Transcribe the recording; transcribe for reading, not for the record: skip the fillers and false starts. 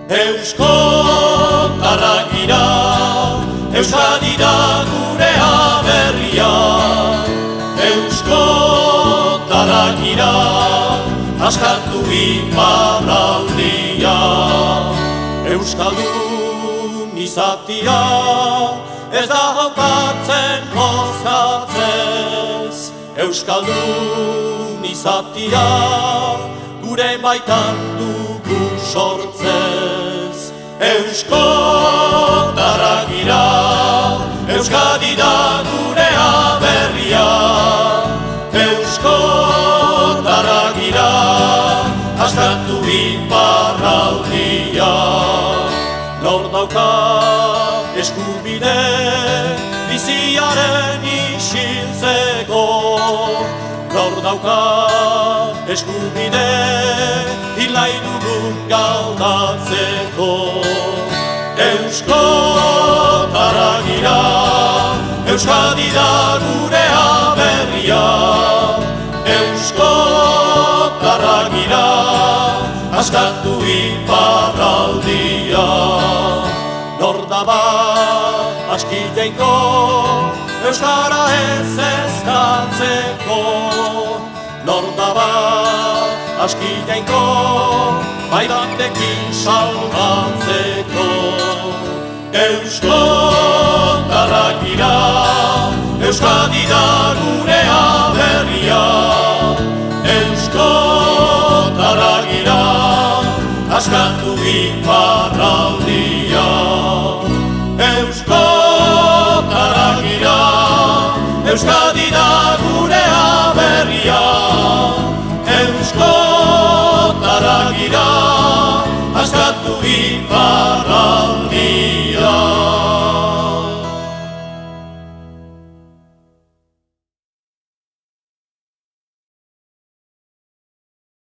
Euskotarrak gira, Euskadi da gure aberria. Euskotarrak gira, askatu iparraldia. Euskaldun izatia, ez da hautatzen gozatzez. Euskaldun izatia, gure baitan dugu sortzez. Euskotarrak gira, Euskadi da gure aberria. Euskotarrak gira, askatu iparraldia. Nor dauka eskubide biziaren isiltzeko. Nor dauka eskubide hilai dugun galdatzeko. Euskotarrak gira, Euskadi da gure aberria. Euskotarrak gira, askatu iparraldia. Nor daba askiteko, euskara ez eztatzeko. Nor daba askiteko, bai batekin salbatzeko. Euskotarrak gira, Euskadi da gure aberria. Euskotarrak gira, askatu iparraldia. Euskotarrak gira, Euskadi da